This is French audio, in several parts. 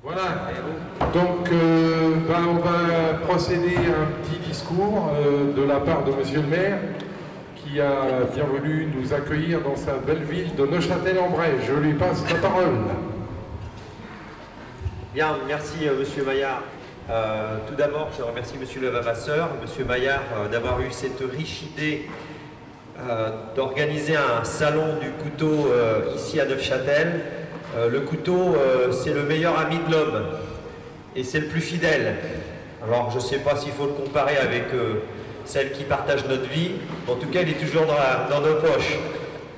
Voilà, donc on va procéder à un petit discours de la part de Monsieur le maire qui a bien voulu nous accueillir dans sa belle ville de Neuchâtel-en-Bray. Je lui passe la parole. Bien, merci Monsieur Maillard. Tout d'abord, je remercie Monsieur le Vavasseur, Monsieur Maillard, d'avoir eu cette riche idée d'organiser un salon du couteau ici à Neufchâtel. Le couteau, c'est le meilleur ami de l'homme et c'est le plus fidèle. Alors, je ne sais pas s'il faut le comparer avec celle qui partage notre vie. En tout cas, elle est toujours dans nos poches.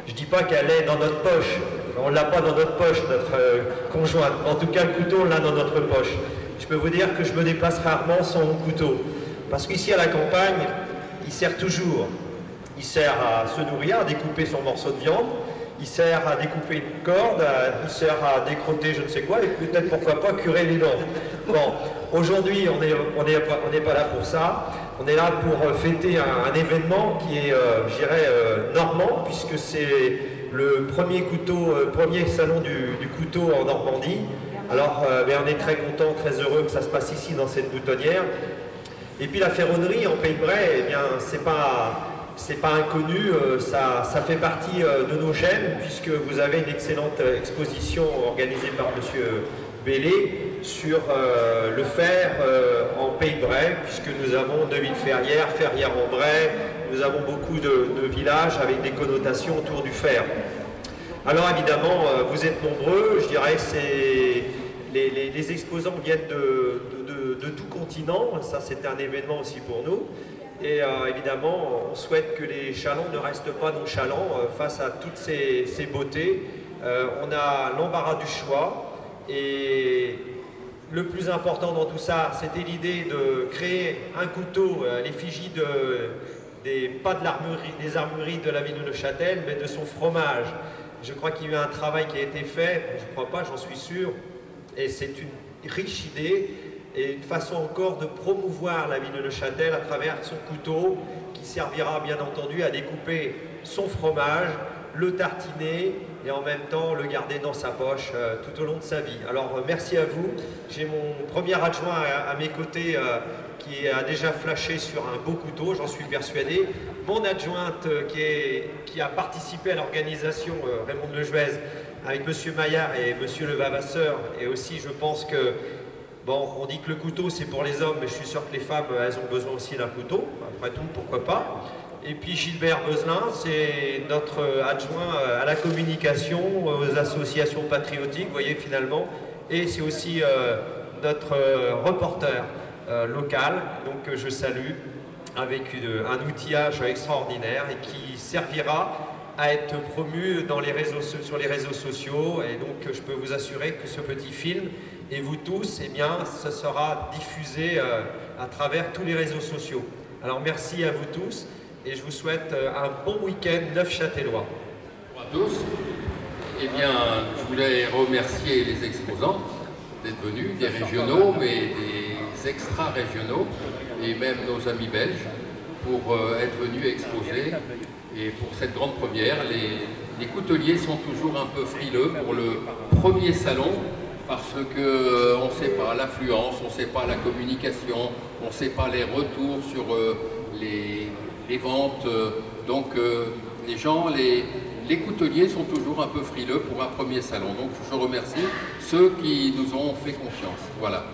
Je ne dis pas qu'elle est dans notre poche. On ne l'a pas dans notre poche, notre conjointe. En tout cas, le couteau, on l'a dans notre poche. Je peux vous dire que je me déplace rarement sans mon couteau. Parce qu'ici, à la campagne, il sert toujours. Il sert à se nourrir, à découper son morceau de viande. Il sert à découper une corde, il sert à décrotter je ne sais quoi, et peut-être pourquoi pas curer les dents. Bon, aujourd'hui on n'est pas là pour ça, on est là pour fêter un événement qui est, je dirais, normand, puisque c'est le premier salon du couteau en Normandie. Alors on est très content, très heureux que ça se passe ici dans cette boutonnière. Et puis la ferronnerie en Pays de Bray, eh bien c'est pas inconnu, ça fait partie de nos gènes, puisque vous avez une excellente exposition organisée par M. Bellé sur le fer en Pays de Bray, puisque nous avons de villes ferrières, Ferrières-en-Bray, nous avons beaucoup de villages avec des connotations autour du fer. Alors évidemment, vous êtes nombreux, je dirais que les exposants viennent de tout continent, ça c'est un événement aussi pour nous. Et évidemment, on souhaite que les Chalons ne restent pas nonchalants face à toutes ces beautés. On a l'embarras du choix. Et le plus important dans tout ça, c'était l'idée de créer un couteau, l'effigie pas des armureries de la ville de Neuchâtel, mais de son fromage. Je crois qu'il y a eu un travail qui a été fait, je ne crois pas, j'en suis sûr, et c'est une riche idée. Et une façon encore de promouvoir la ville de Neuchâtel à travers son couteau qui servira bien entendu à découper son fromage, le tartiner et en même temps le garder dans sa poche tout au long de sa vie. Alors merci à vous. J'ai mon premier adjoint à mes côtés qui a déjà flashé sur un beau couteau, j'en suis persuadé. Mon adjointe qui a participé à l'organisation, Raymond Lejuez, avec Monsieur Maillard et Monsieur le Vavasseur, et aussi je pense que bon, on dit que le couteau c'est pour les hommes, mais je suis sûr que les femmes, elles ont besoin aussi d'un couteau, après tout, pourquoi pas. Et puis Gilbert Beuzelin, c'est notre adjoint à la communication, aux associations patriotiques, vous voyez finalement, et c'est aussi notre reporter local, donc je salue, avec un outillage extraordinaire et qui servira à être promu sur les réseaux sociaux. Et donc je peux vous assurer que ce petit film, et vous tous, eh bien, ce sera diffusé à travers tous les réseaux sociaux. Alors merci à vous tous et je vous souhaite un bon week-end neufchâtelois. Bonjour à tous. Eh bien, je voulais remercier les exposants d'être venus, des régionaux, mais des extra-régionaux et même nos amis belges pour être venus exposer. Et pour cette grande première, les couteliers sont toujours un peu frileux pour le premier salon, parce qu'on ne sait pas l'affluence, on ne sait pas la communication, on ne sait pas les retours sur les ventes. Donc les gens, les couteliers sont toujours un peu frileux pour un premier salon. Donc je remercie ceux qui nous ont fait confiance. Voilà.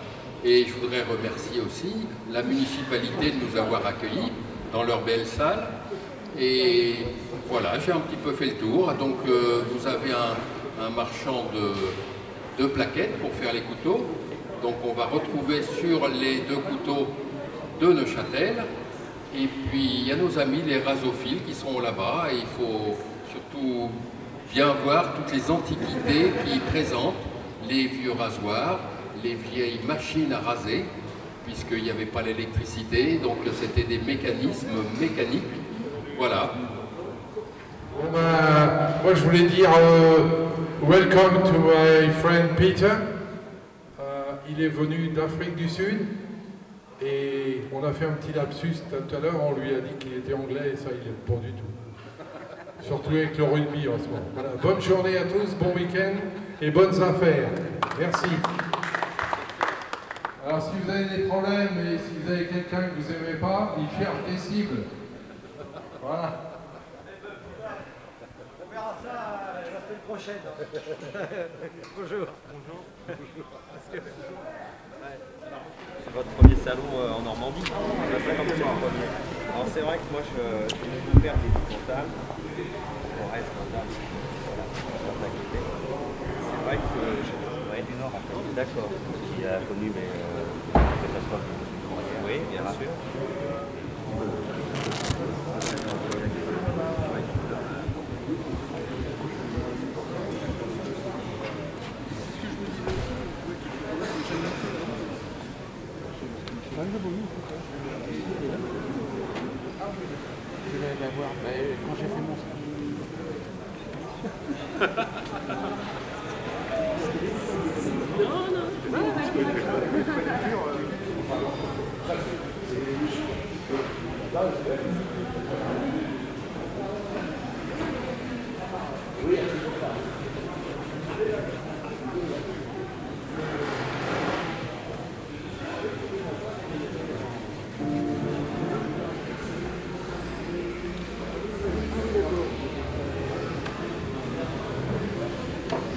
Et je voudrais remercier aussi la municipalité de nous avoir accueillis dans leur belle salle. Et voilà, j'ai un petit peu fait le tour. Donc vous avez un marchand de plaquettes pour faire les couteaux. Donc on va retrouver sur les deux couteaux de Neuchâtel. Et puis il y a nos amis les rasophiles qui sont là-bas. Et il faut surtout bien voir toutes les antiquités qui présentent, les vieux rasoirs, les vieilles machines à raser, puisqu'il n'y avait pas l'électricité, donc c'était des mécanismes mécaniques. Voilà. Bon moi je voulais dire welcome to my friend Peter. Il est venu d'Afrique du Sud et on a fait un petit lapsus tout à l'heure, on lui a dit qu'il était anglais et ça il n'aime pas du tout. Surtout avec le rugby en ce moment. Voilà. Bonne journée à tous, bon week-end et bonnes affaires. Merci. Alors si vous avez des problèmes et si vous avez quelqu'un que vous n'aimez pas, il cherche des cibles. Voilà. On verra ça la semaine prochaine. Bonjour. Bonjour. C'est votre premier salon en Normandie. Ça comme c'est le premier. Alors c'est vrai que moi je suis père des comptables. On reste comptable. Voilà, c'est vrai que je suis du Nord en fait. D'accord. Qui a connu mes catastrophes. Oui, bien sûr. Je vais la voir quand j'ai fait mon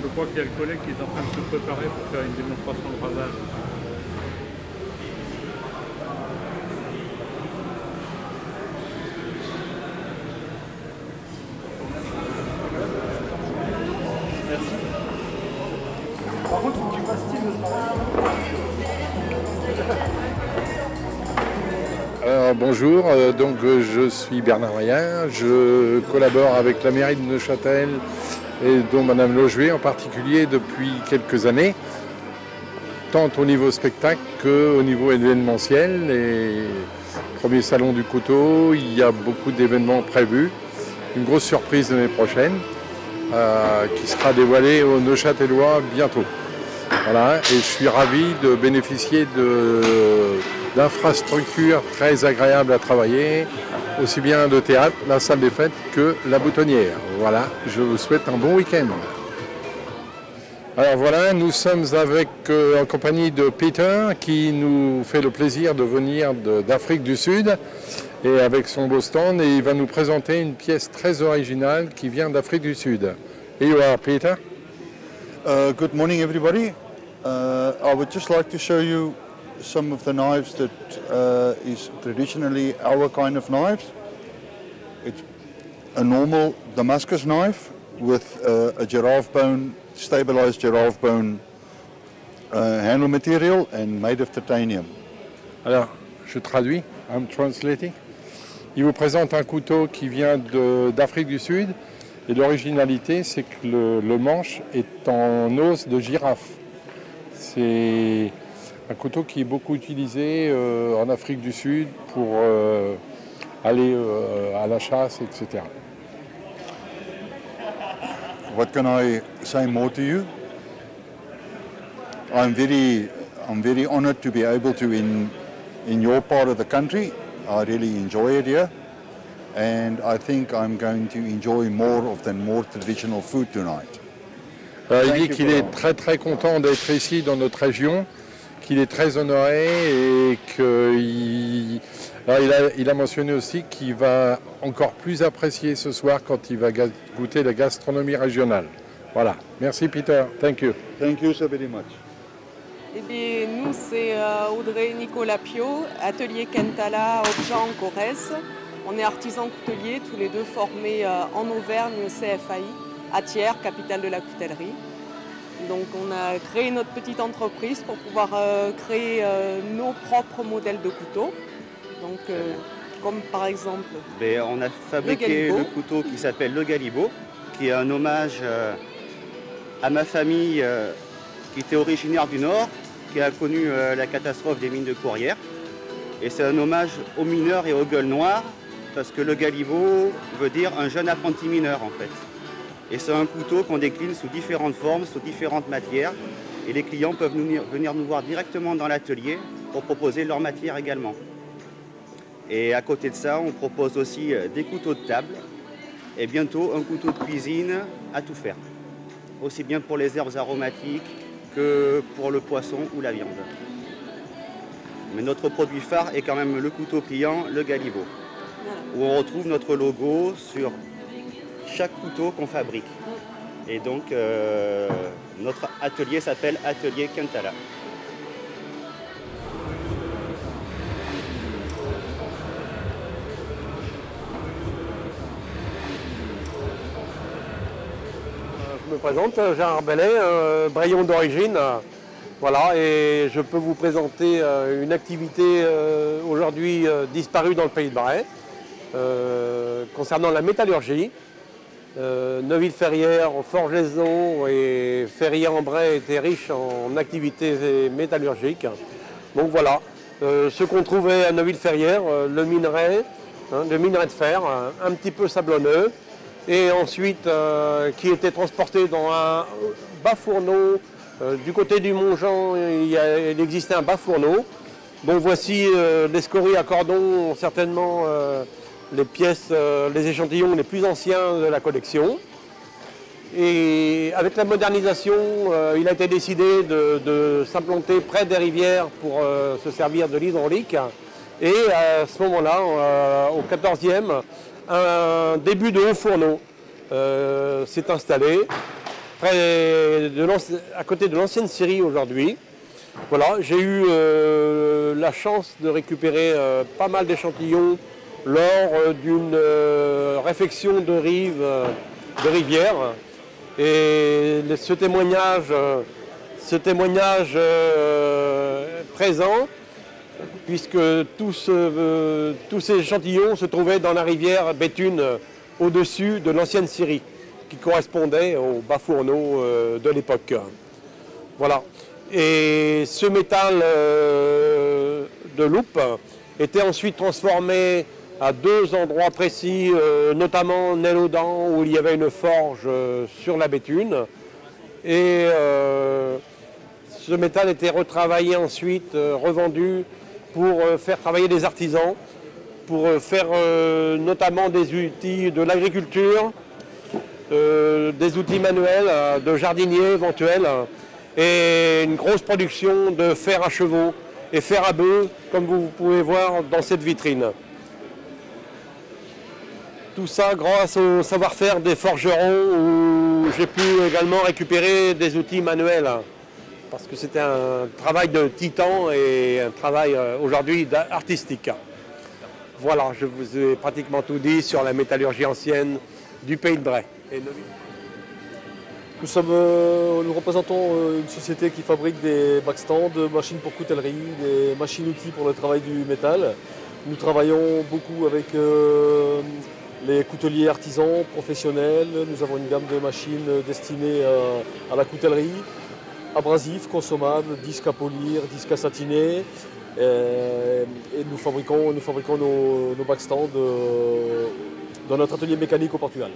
Je crois qu'il y a le collègue qui est en train de se préparer pour faire une démonstration de bravage. Merci. Par contre, il faut que tu fasses style le travail. Alors bonjour, je suis Bernard Rien, je collabore avec la mairie de Neuchâtel et dont Madame Logevé en particulier depuis quelques années, tant au niveau spectacle qu'au niveau événementiel. Et premier salon du couteau, il y a beaucoup d'événements prévus, une grosse surprise l'année prochaine qui sera dévoilée aux Neuchâtelois bientôt. Voilà, et je suis ravi de bénéficier d'infrastructures très agréables à travailler, aussi bien de théâtre, la salle des fêtes que la boutonnière. Voilà, je vous souhaite un bon week-end. Alors voilà, nous sommes en compagnie de Peter qui nous fait le plaisir de venir d'Afrique du Sud et avec son beau stand, et il va nous présenter une pièce très originale qui vient d'Afrique du Sud. Here you are, Peter. Good morning, everybody. I would just like to show you some of the knives that is traditionally our kind of knives. It's a normal Damascus knife with a giraffe bone, stabilized giraffe bone handle material and made of titanium. Alors, je traduis, I'm translating. Il vous présente un couteau qui vient d'Afrique du Sud, et l'originalité, c'est que le manche est en os de girafe. C'est un couteau qui est beaucoup utilisé en Afrique du Sud pour aller à la chasse, etc. What can I say more to you? I'm very honored to be able to in your part of the country. I really enjoy it here, and I think I'm going to enjoy more traditional food tonight. Il dit qu'il est très content d'être ici dans notre région, qu'il est très honoré et qu'il a mentionné aussi qu'il va encore plus apprécier ce soir quand il va goûter la gastronomie régionale. Voilà. Merci Peter. Thank you. Thank you so very much. Eh bien, nous, c'est Audrey et Nicolas Pio, atelier Kentala, Auchan, Corrèze. On est artisans couteliers, tous les deux formés en Auvergne, au CFAI, à Thiers, capitale de la coutellerie. Donc on a créé notre petite entreprise pour pouvoir créer nos propres modèles de couteaux. Donc, comme par exemple on a fabriqué le couteau qui s'appelle le Galibo, qui est un hommage à ma famille qui était originaire du Nord, qui a connu la catastrophe des mines de Courrières. Et c'est un hommage aux mineurs et aux gueules noires, parce que le Galibo veut dire un jeune apprenti mineur en fait. Et c'est un couteau qu'on décline sous différentes formes, sous différentes matières. Et les clients peuvent venir nous voir directement dans l'atelier pour proposer leur matière également. Et à côté de ça, on propose aussi des couteaux de table et bientôt un couteau de cuisine à tout faire. Aussi bien pour les herbes aromatiques que pour le poisson ou la viande. Mais notre produit phare est quand même le couteau pliant, le Galibo, Voilà. où on retrouve notre logo sur chaque couteau qu'on fabrique. Et donc, notre atelier s'appelle Atelier Kentala. Je me présente, Gérard Bellet, Braillon d'origine. Voilà, et je peux vous présenter une activité aujourd'hui disparue dans le Pays de Bray, concernant la métallurgie. Neuville-Ferrière, Forges-les-Eaux et Ferrières-en-Bray étaient riches en activités métallurgiques. Donc voilà, ce qu'on trouvait à Neuville-Ferrière, le minerai de fer, un petit peu sablonneux, et ensuite qui était transporté dans un bas fourneau. Du côté du Mont-Jean, il existait un bas fourneau. Donc voici les scories à cordon, certainement les pièces, les échantillons les plus anciens de la collection. Et avec la modernisation, il a été décidé de s'implanter près des rivières pour se servir de l'hydraulique. Et à ce moment-là, au 14e, un début de haut fourneau s'est installé à côté de l'ancienne scierie aujourd'hui. Voilà, j'ai eu la chance de récupérer pas mal d'échantillons lors d'une réfection de rivière. Et ce témoignage présent, puisque tous ces échantillons se trouvaient dans la rivière Béthune au-dessus de l'ancienne scierie, qui correspondait au bas fourneau de l'époque. Voilà. Et ce métal de loupe était ensuite transformé à deux endroits précis, notamment Nel-aux-Dents, où il y avait une forge sur la Béthune. Et ce métal était retravaillé ensuite, revendu pour faire travailler des artisans, pour faire notamment des outils de l'agriculture, des outils manuels, de jardiniers éventuels, et une grosse production de fer à chevaux et fer à bœufs, comme vous pouvez voir dans cette vitrine. Tout ça grâce au savoir-faire des forgerons, où j'ai pu également récupérer des outils manuels, parce que c'était un travail de titan et un travail aujourd'hui artistique. Voilà, je vous ai pratiquement tout dit sur la métallurgie ancienne du Pays de Bray. Nous représentons une société qui fabrique des backstands, machines pour coutellerie, des machines-outils pour le travail du métal. Nous travaillons beaucoup avec les couteliers artisans professionnels. Nous avons une gamme de machines destinées à la coutellerie, abrasifs, consommables, disques à polir, disques à satiner. Et nous fabriquons nos backstands dans notre atelier mécanique au Portugal.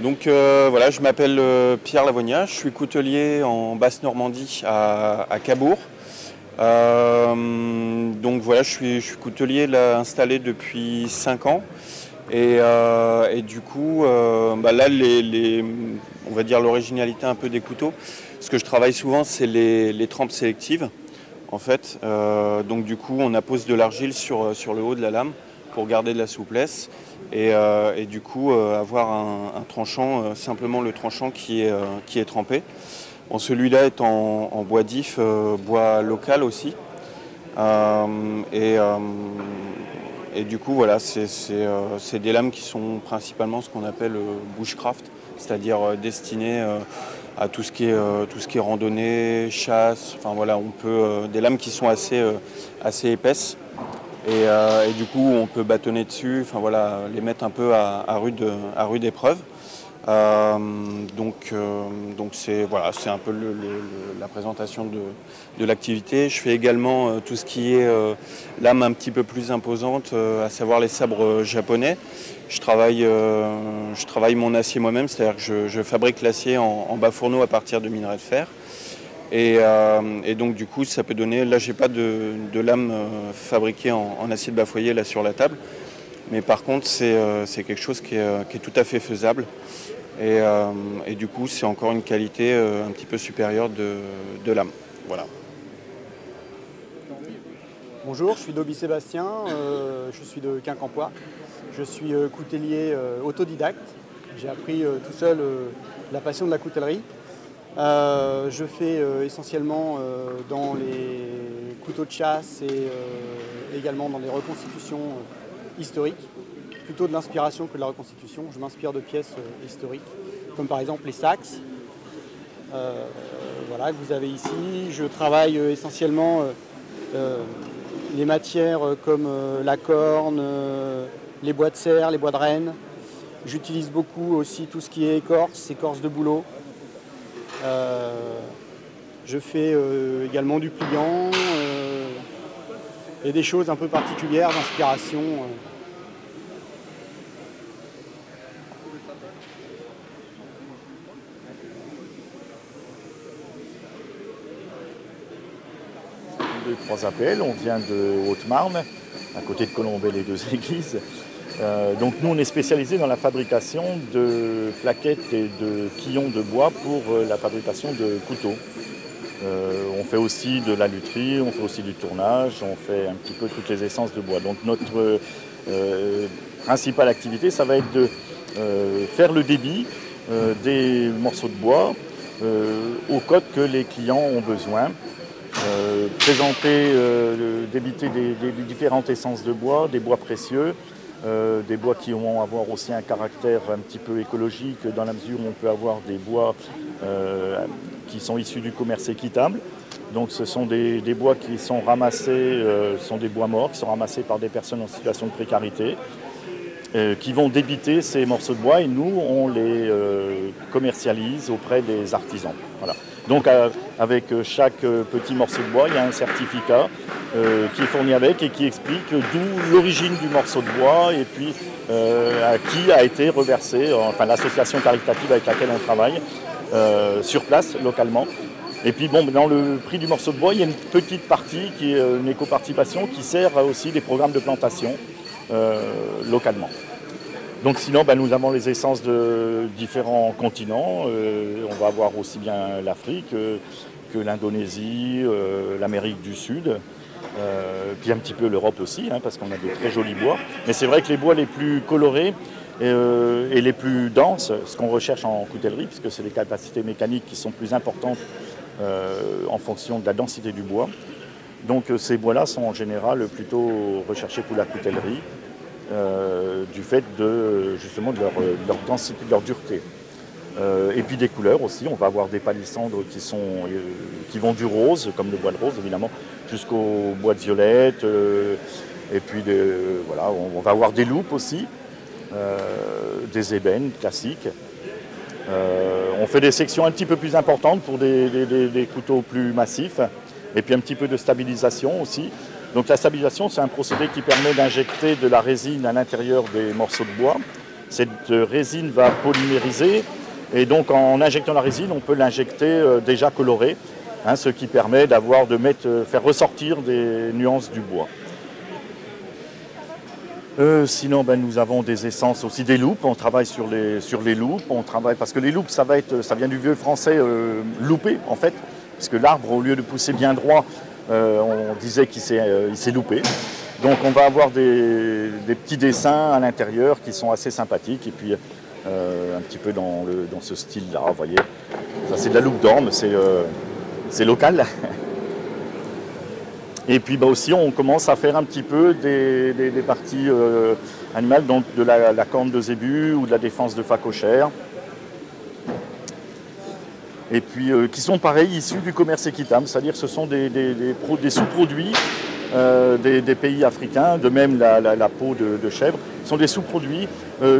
Donc voilà, je m'appelle Pierre Lavonia, je suis coutelier en Basse-Normandie à Cabourg. Donc voilà, je suis coutelier là, installé depuis 5 ans. Et du coup, là, on va dire l'originalité un peu des couteaux. Ce que je travaille souvent, c'est les trempes sélectives. En fait, donc du coup, on appose de l'argile sur le haut de la lame pour garder de la souplesse. Et du coup avoir un tranchant, simplement le tranchant qui est trempé. Bon, celui-là est en bois d'if, bois local aussi. Et du coup voilà, c'est des lames qui sont principalement ce qu'on appelle bushcraft, c'est-à-dire destinées à tout ce qui est randonnée, chasse, enfin voilà, on peut des lames qui sont assez épaisses. Et du coup, on peut bâtonner dessus, enfin voilà, les mettre un peu à rude épreuve. Donc c'est voilà, c'est un peu la présentation de l'activité. Je fais également tout ce qui est lame un petit peu plus imposante, à savoir les sabres japonais. Je travaille mon acier moi-même, c'est-à-dire que je fabrique l'acier en bas fourneau à partir de minerai de fer. Et donc du coup ça peut donner, là j'ai pas de lame fabriquée en acier de bas-foyer là sur la table, mais par contre c'est quelque chose qui est tout à fait faisable et du coup c'est encore une qualité un petit peu supérieure de lame. Voilà. Bonjour, je suis Doby Sébastien, je suis de Quincampoix. Je suis coutellier autodidacte. J'ai appris tout seul la passion de la coutellerie. Je fais essentiellement dans les couteaux de chasse et également dans les reconstitutions historiques. Plutôt de l'inspiration que de la reconstitution. Je m'inspire de pièces historiques, comme par exemple les saxes. Voilà, que vous avez ici. Je travaille essentiellement les matières comme la corne, les bois de serre, les bois de renne. J'utilise beaucoup aussi tout ce qui est écorce de bouleau. Je fais également du pliant et des choses un peu particulières d'inspiration. Trois APL, on vient de Haute-Marne, à côté de Colombey, les deux églises. Donc nous on est spécialisé dans la fabrication de plaquettes et de quillons de bois pour la fabrication de couteaux. On fait aussi de la lutherie, on fait aussi du tournage, on fait un petit peu toutes les essences de bois. Donc notre principale activité, ça va être de faire le débit des morceaux de bois aux codes que les clients ont besoin. Présenter, débiter des différentes essences de bois, des bois précieux, des bois qui vont avoir aussi un caractère un petit peu écologique dans la mesure où on peut avoir des bois qui sont issus du commerce équitable. Donc ce sont des bois qui sont ramassés, sont des bois morts, qui sont ramassés par des personnes en situation de précarité, qui vont débiter ces morceaux de bois et nous on les commercialise auprès des artisans. Voilà. Donc avec chaque petit morceau de bois, il y a un certificat qui est fourni avec et qui explique d'où l'origine du morceau de bois et puis à qui a été reversé, enfin l'association caritative avec laquelle on travaille sur place, localement. Et puis bon, dans le prix du morceau de bois, il y a une petite partie qui est une éco-participation qui sert aussi des programmes de plantation localement. Donc sinon, nous avons les essences de différents continents. On va avoir aussi bien l'Afrique que l'Indonésie, l'Amérique du Sud, puis un petit peu l'Europe aussi, parce qu'on a de très jolis bois. Mais c'est vrai que les bois les plus colorés et les plus denses, ce qu'on recherche en coutellerie, puisque c'est des capacités mécaniques qui sont plus importantes en fonction de la densité du bois. Donc ces bois-là sont en général plutôt recherchés pour la coutellerie. Du fait justement de leur densité, de leur dureté. Et puis des couleurs aussi, on va avoir des palissandres qui vont du rose, comme le bois de rose évidemment, jusqu'au bois de violette. Et puis voilà, on va avoir des loupes aussi, des ébènes classiques. On fait des sections un petit peu plus importantes pour des couteaux plus massifs. Et puis un petit peu de stabilisation aussi. Donc la stabilisation, c'est un procédé qui permet d'injecter de la résine à l'intérieur des morceaux de bois. Cette résine va polymériser et donc en injectant la résine, on peut l'injecter déjà colorée, ce qui permet faire ressortir des nuances du bois. Sinon, nous avons des essences aussi, des loupes. On travaille sur les loupes. On travaille parce que les loupes, ça vient du vieux français louper en fait, parce que l'arbre, au lieu de pousser bien droit, on disait qu'il s'est loupé. Donc on va avoir des petits dessins à l'intérieur qui sont assez sympathiques. Et puis un petit peu dans ce style-là, vous voyez. Ça c'est de la loupe d'orme, c'est local. Et puis aussi on commence à faire un petit peu des parties animales, donc de la corne de zébu ou de la défense de phacochère. Et puis qui sont pareils, issus du commerce équitable, c'est-à-dire que ce sont des sous-produits des pays africains, de même la peau de chèvre, sont des sous-produits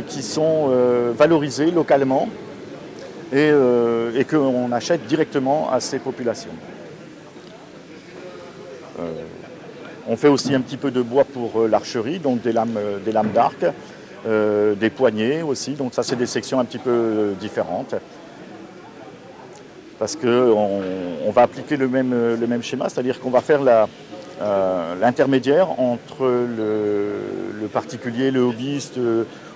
qui sont valorisés localement et qu'on achète directement à ces populations. On fait aussi un petit peu de bois pour l'archerie, donc des lames d'arc, des poignées aussi, donc ça c'est des sections un petit peu différentes. Parce qu'on va appliquer le même schéma, c'est-à-dire qu'on va faire l'intermédiaire entre le particulier, le hobbyiste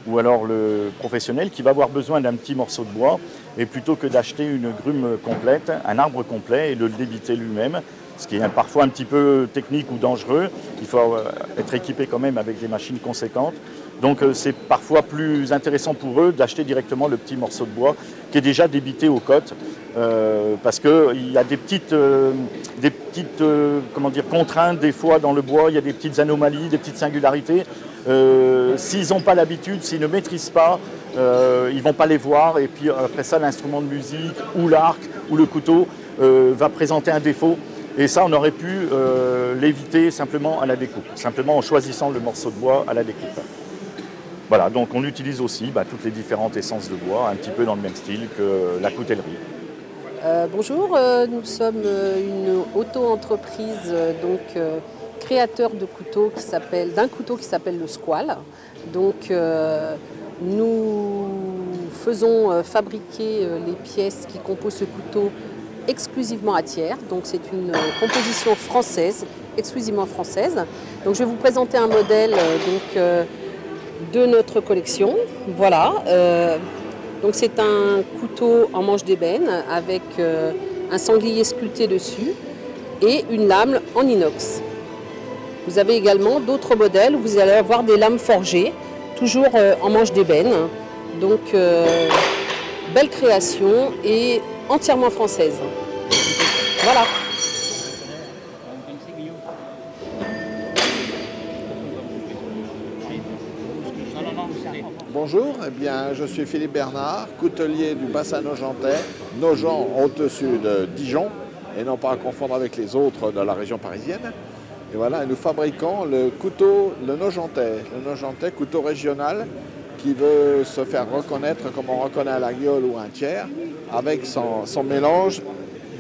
ou alors le professionnel qui va avoir besoin d'un petit morceau de bois et plutôt que d'acheter une grume complète, un arbre complet et de le débiter lui-même, ce qui est parfois un petit peu technique ou dangereux. Il faut être équipé quand même avec des machines conséquentes. Donc c'est parfois plus intéressant pour eux d'acheter directement le petit morceau de bois qui est déjà débité aux côtes, parce qu'il y a des petites comment dire, contraintes des fois dans le bois, il y a des petites anomalies, des petites singularités. S'ils n'ont pas l'habitude, s'ils ne maîtrisent pas, ils ne vont pas les voir, et puis après ça l'instrument de musique ou l'arc ou le couteau va présenter un défaut. Et ça, on aurait pu l'éviter simplement à la découpe, simplement en choisissant le morceau de bois à la découpe. Voilà, donc on utilise aussi toutes les différentes essences de bois, un petit peu dans le même style que la coutellerie. Bonjour, nous sommes une auto-entreprise créateur de couteaux d'un couteau qui s'appelle le Squall. Donc nous faisons fabriquer les pièces qui composent ce couteau exclusivement à Thiers. Donc c'est une composition française, exclusivement française. Donc je vais vous présenter un modèle de notre collection. Voilà. Donc c'est un couteau en manche d'ébène avec un sanglier sculpté dessus et une lame en inox. Vous avez également d'autres modèles où vous allez avoir des lames forgées, toujours en manche d'ébène. Donc belle création et entièrement française. Voilà. Bonjour, eh bien, je suis Philippe Bernard, coutelier du bassin nogentais, Nogent au-dessus de Dijon, et non pas à confondre avec les autres de la région parisienne. Et voilà, nous fabriquons le couteau, le nogentais, couteau régional, qui veut se faire reconnaître comme on reconnaît un Laguiole ou un Thiers, avec son mélange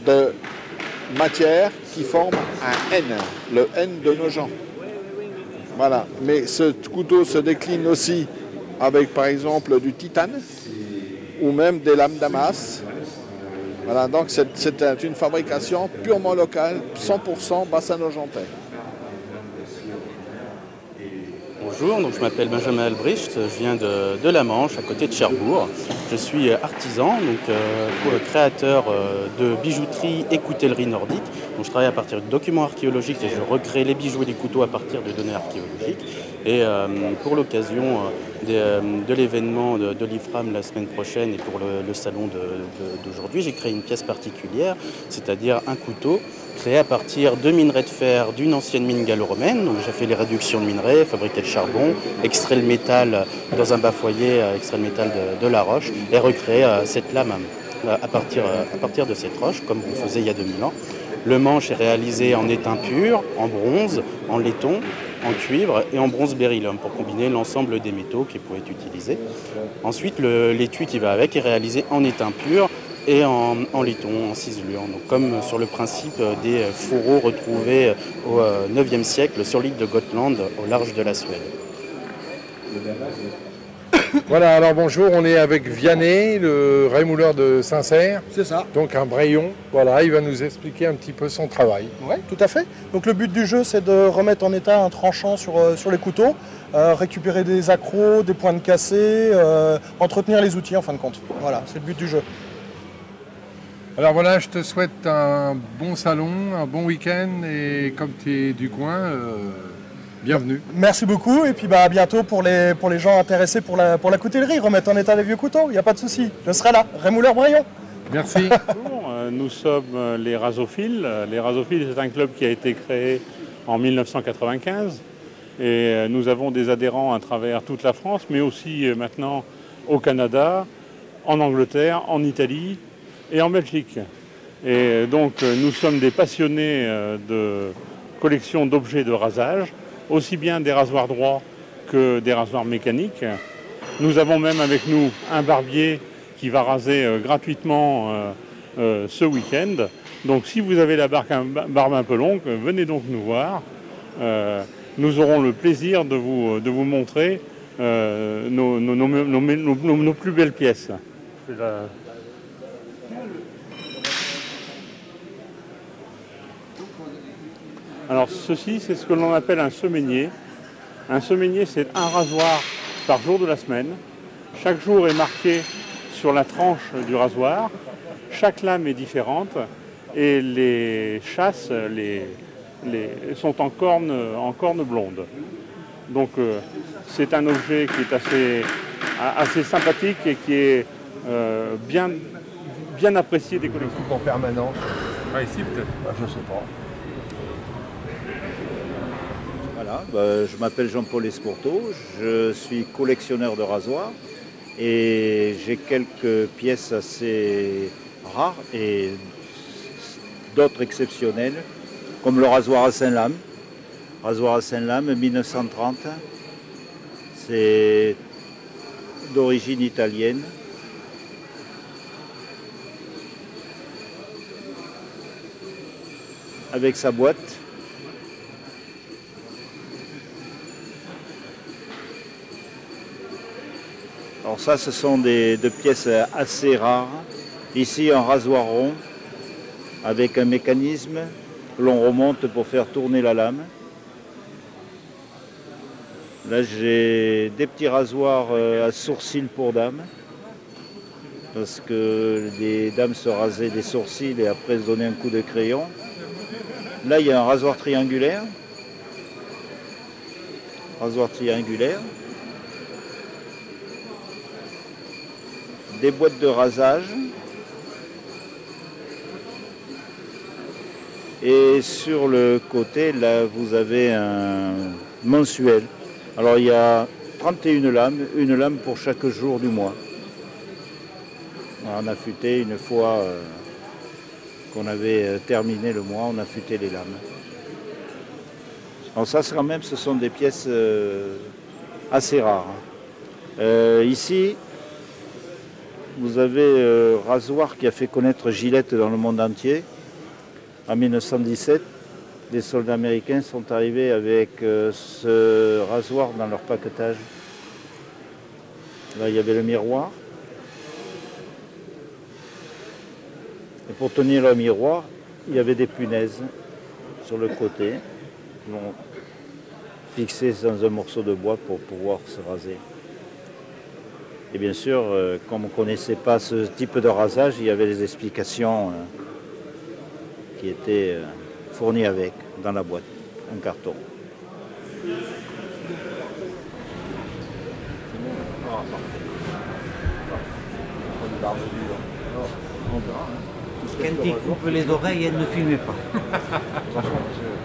de matières qui forment un N, le N de Nogent. Voilà, mais ce couteau se décline aussi avec par exemple du titane ou même des lames damas. Voilà, donc c'est une fabrication purement locale, 100% bassin nogentais. Bonjour, donc je m'appelle Benjamin Albrecht, je viens de la Manche, à côté de Cherbourg. Je suis artisan, créateur de bijouterie et coutellerie nordique. Donc je travaille à partir de documents archéologiques et je recrée les bijoux et les couteaux à partir de données archéologiques. Et pour l'occasion de l'événement de l'IFRAM la semaine prochaine et pour le salon d'aujourd'hui, j'ai créé une pièce particulière, c'est-à-dire un couteau créé à partir de minerais de fer d'une ancienne mine gallo-romaine. Donc j'ai fait les réductions de minerais, fabriqué le charbon, extrait le métal dans un bas-foyer, extrait le métal de la roche et recréé cette lame à partir de cette roche, comme on faisait il y a 2000 ans. Le manche est réalisé en étain pur, en bronze, en laiton, en cuivre et en bronze beryllium pour combiner l'ensemble des métaux qui pouvaient être utilisés. Ensuite, l'étui qui va avec est réalisé en étain pur et en laiton, en ciselure. Donc, comme sur le principe des fourreaux retrouvés au IXe siècle sur l'île de Gotland, au large de la Suède. Voilà, alors bonjour, on est avec Vianney, le rémouleur de Saint-Cerf. C'est ça. Donc un braillon, voilà, il va nous expliquer un petit peu son travail. Oui, tout à fait. Donc le but du jeu, c'est de remettre en état un tranchant sur les couteaux, récupérer des accros, des pointes cassées, entretenir les outils en fin de compte. Voilà, c'est le but du jeu. Alors voilà, je te souhaite un bon salon, un bon week-end et comme tu es du coin, bienvenue. Merci beaucoup et puis à bientôt pour les gens intéressés pour la coutellerie, remettre en état les vieux couteaux, il n'y a pas de souci. Je serai là, rémouleur braillon. Merci. Nous sommes les Rasophiles. Les Rasophiles, c'est un club qui a été créé en 1995 et nous avons des adhérents à travers toute la France, mais aussi maintenant au Canada, en Angleterre, en Italie et en Belgique. Et donc nous sommes des passionnés de collection d'objets de rasage, aussi bien des rasoirs droits que des rasoirs mécaniques. Nous avons même avec nous un barbier qui va raser gratuitement ce week-end. Donc si vous avez la barbe un peu longue, venez donc nous voir. Nous aurons le plaisir de vous montrer nos plus belles pièces. Alors ceci, c'est ce que l'on appelle un semainier. Un semainier, c'est un rasoir par jour de la semaine. Chaque jour est marqué sur la tranche du rasoir. Chaque lame est différente et les chasses sont en corne blonde. Donc c'est un objet qui est assez sympathique et qui est bien apprécié des collectionneurs. En permanence. Ah, ici peut-être. Je sais pas. Voilà, je m'appelle Jean-Paul Esporto, je suis collectionneur de rasoirs et j'ai quelques pièces assez rares et d'autres exceptionnelles, comme le rasoir à Saint-Lame. Rasoir à Saint-Lame, 1930, c'est d'origine italienne. Avec sa boîte. Alors ça, ce sont des pièces assez rares. Ici, un rasoir rond avec un mécanisme que l'on remonte pour faire tourner la lame. Là, j'ai des petits rasoirs à sourcils pour dames, parce que les dames se rasaient les sourcils et après se donnaient un coup de crayon. Là, il y a un rasoir triangulaire. Rasoir triangulaire. Des boîtes de rasage. Et sur le côté, là, vous avez un mensuel. Alors, il y a 31 lames, une lame pour chaque jour du mois. On a affûté une fois qu'on avait terminé le mois, on a affûté les lames. Alors ça, quand même, ce sont des pièces assez rares. Ici, vous avez rasoir qui a fait connaître Gillette dans le monde entier. En 1917, les soldats américains sont arrivés avec ce rasoir dans leur paquetage. Là, il y avait le miroir. Et pour tenir le miroir, il y avait des punaises sur le côté, fixées dans un morceau de bois pour pouvoir se raser. Et bien sûr, comme on ne connaissait pas ce type de rasage, il y avait des explications qui étaient fournies avec, dans la boîte, en carton. Quand il coupe les oreilles, elle ne filme pas.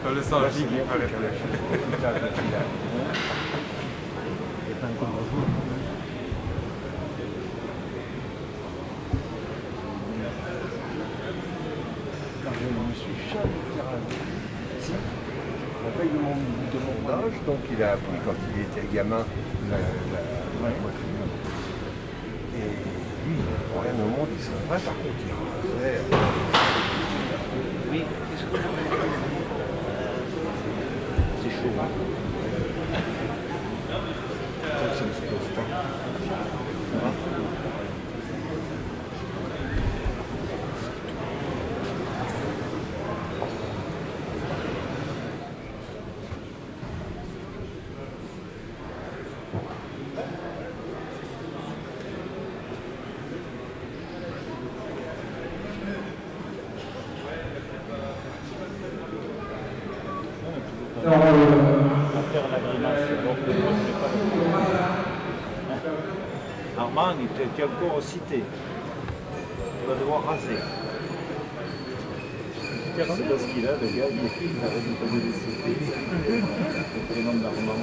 On le sent aussi. Je me suis jamais fait raser. Si, la veille de mon âge, donc il a appris quand il était gamin la coiffure. Et lui, pour rien au monde, il serait vrai, par contre, il rasait. Oui, c'est chaud. Hein. Ça ne se pose pas. Ça va ? Armand, tu es encore au cité. Tu vas devoir raser. C'est parce qu'il a, le gars, il a récupéré les cités. Le prénom d'Armand.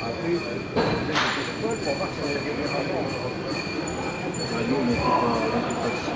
Après, pour voir si on est vraiment. Nous, on n'était pas si.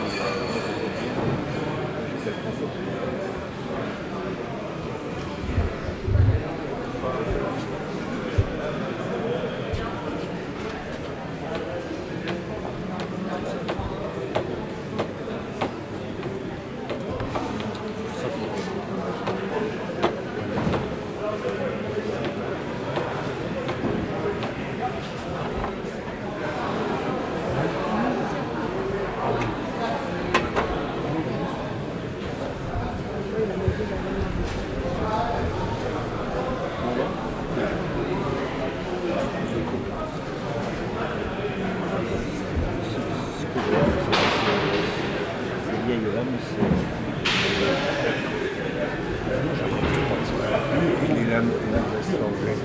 gamme et le reste anglais.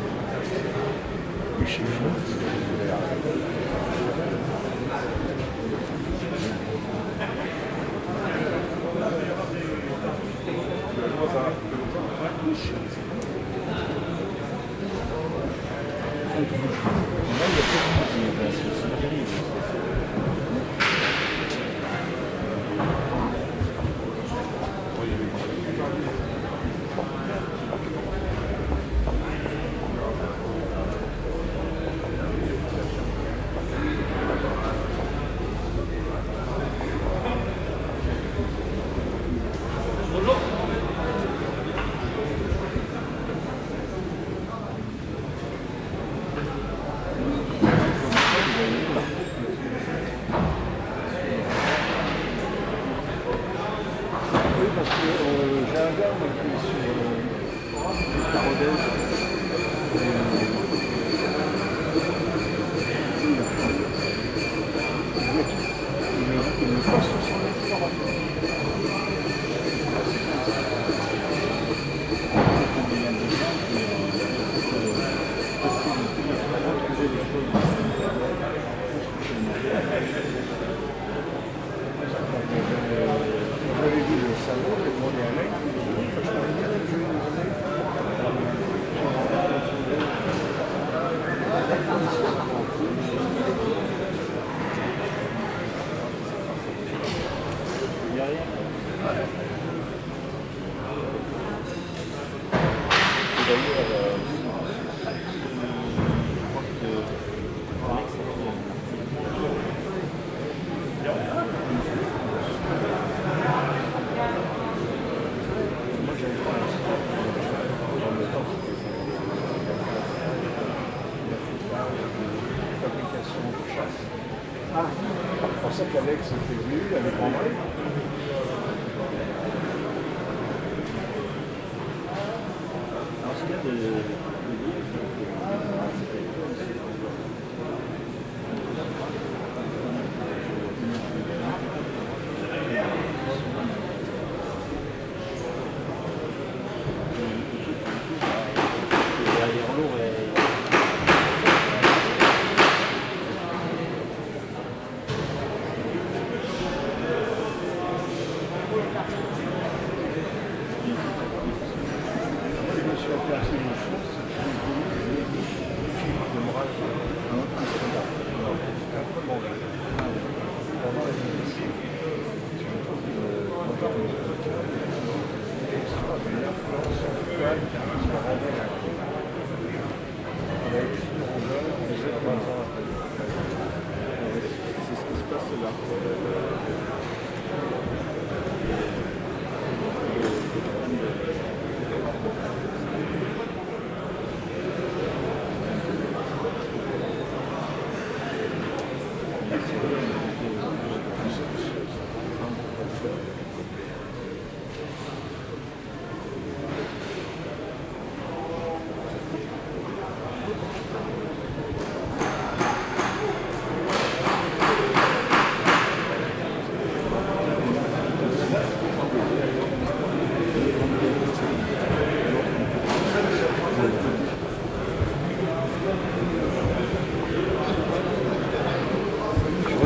Et chez Ford. C'est pour ça qu'Alex était venu avec André.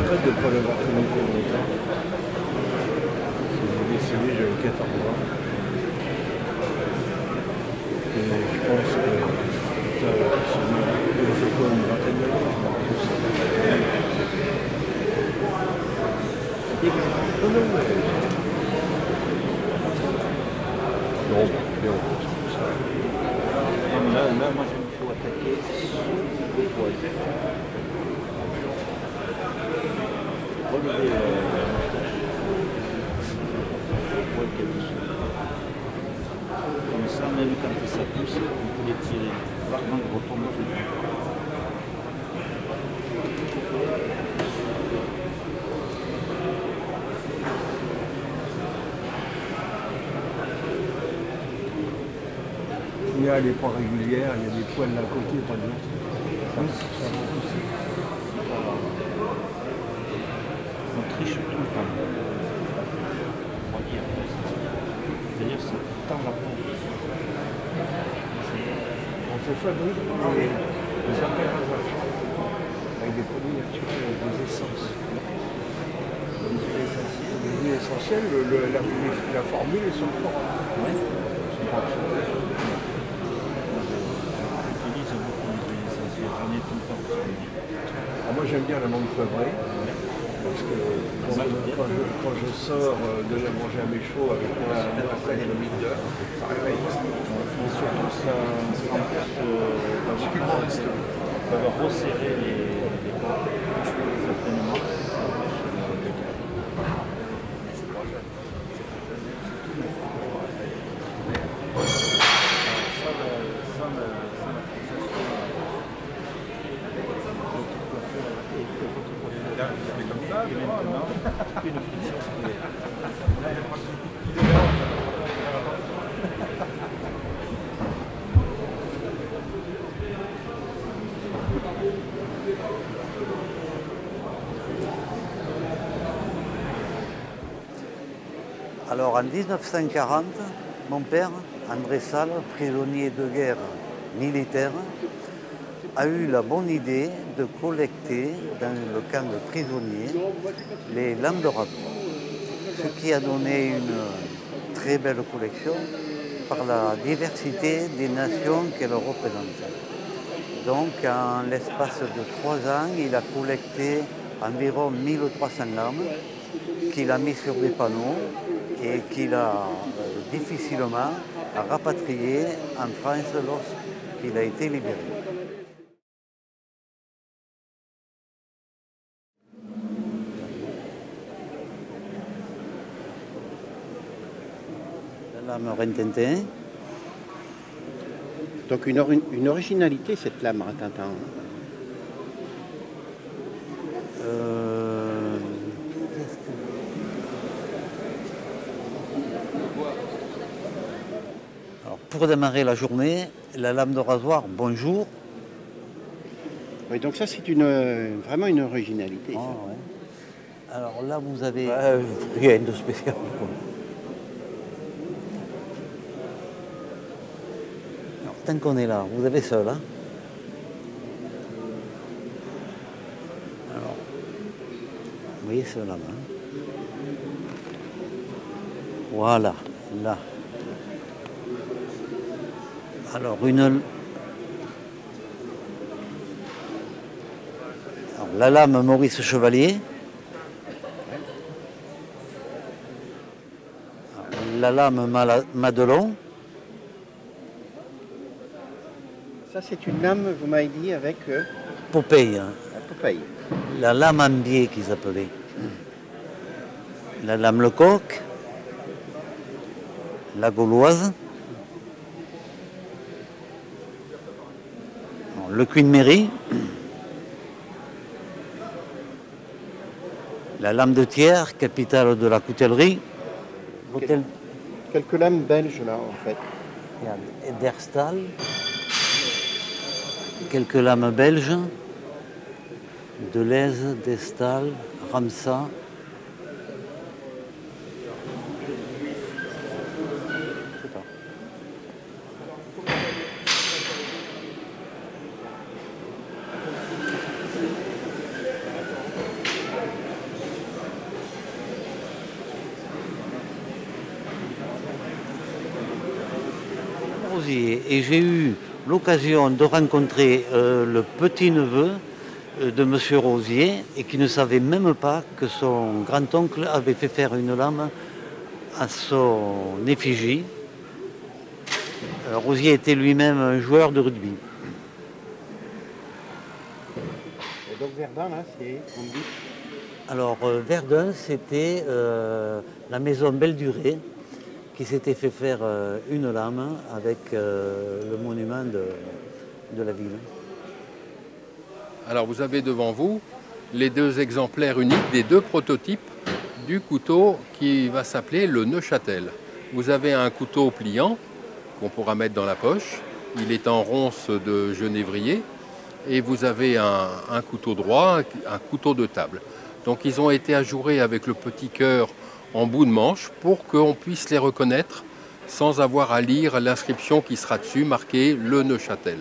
De ne pas l'avoir connu pour longtemps. J'ai décidé, j'avais 14 ans. Et je pense que ça fait quoi, une vingtaine d'années, je m'en rappelle ça. Non, mais on continue ça. Là, moi, il faut attaquer pour relever comme ça, même quand ça pousse, on peut les tirer. Par contre, on retombe tout le temps. Il y a les points régulières, il y a des poils d'un côté et pas de l'autre. Ça va pousser. On triche tout le temps. C'est-à-dire que ça tend la peau. Je fabrique des appareils à argent avec des produits naturels, avec des essences. Des huiles essentielles, la formule est sur le forum. Oui. J'utilise beaucoup d'huiles essentielles, j'en ai tout le temps. Moi j'aime bien la menthe poivrée. Parce que quand je sors de manger à mes chevaux avec le mide, ça réveille. Et surtout, ça va resserrer les corps, certainement. Alors en 1940, mon père, André Salle, prisonnier de guerre militaire, a eu la bonne idée de collecter dans le camp de prisonniers les lames de rasoir, ce qui a donné une très belle collection par la diversité des nations qu'elle représente. Donc en l'espace de 3 ans, il a collecté environ 1300 lames qu'il a mis sur des panneaux et qu'il a difficilement rapatrié en France lorsqu'il a été libéré. La lame Rintintin. Donc une originalité cette lame Rintintin. Pour démarrer la journée, la lame de rasoir, bonjour. Oui, donc ça c'est vraiment une originalité. Ça. Ouais. Alors là vous avez rien de spécial. Alors, tant qu'on est là, vous avez ça là. Alors, vous voyez ça là. Voilà, là. Alors, la lame Maurice Chevalier, la lame Madelon. Ça, c'est une lame, vous m'avez dit, avec... Popeye. Popeye. La lame en biais qu'ils appelaient. La lame Lecoq, la Gauloise. Le Queen Mary, la lame de Thiers, capitale de la coutellerie. Quelques lames belges là en fait. Ederstal, quelques lames belges, Deleuze, Destal, Ramsat. Et j'ai eu l'occasion de rencontrer le petit-neveu de M. Rosier et qui ne savait même pas que son grand-oncle avait fait faire une lame à son effigie. Rosier était lui-même un joueur de rugby. Et donc Verdun, là, c'est... Alors Verdun, c'était la maison Belle-Durée qui s'était fait faire une lame avec le monument de la ville. Alors vous avez devant vous les 2 exemplaires uniques des 2 prototypes du couteau qui va s'appeler le Neuchâtel. Vous avez un couteau pliant qu'on pourra mettre dans la poche. Il est en ronce de genévrier. Et vous avez un couteau droit, un couteau de table. Donc ils ont été ajourés avec le petit cœur en bout de manche pour qu'on puisse les reconnaître sans avoir à lire l'inscription qui sera dessus marquée le Neuchâtel.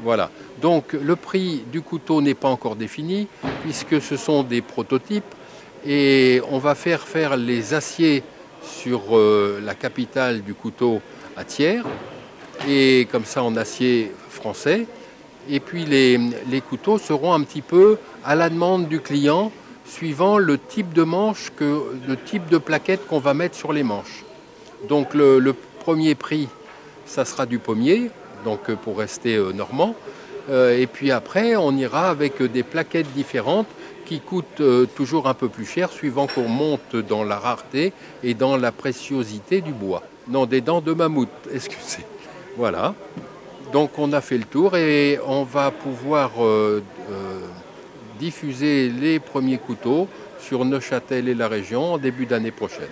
Voilà. Donc le prix du couteau n'est pas encore défini puisque ce sont des prototypes et on va faire les aciers sur la capitale du couteau à Thiers et comme ça en acier français. Et puis les couteaux seront un petit peu à la demande du client suivant le type de manche, le type de plaquette qu'on va mettre sur les manches. Donc le premier prix, ça sera du pommier, donc pour rester normand. Et puis après, on ira avec des plaquettes différentes qui coûtent toujours un peu plus cher suivant qu'on monte dans la rareté et dans la préciosité du bois. Non, des dents de mammouth, excusez. Voilà. Donc on a fait le tour et on va pouvoir diffuser les premiers couteaux sur Neuchâtel et la région en début d'année prochaine.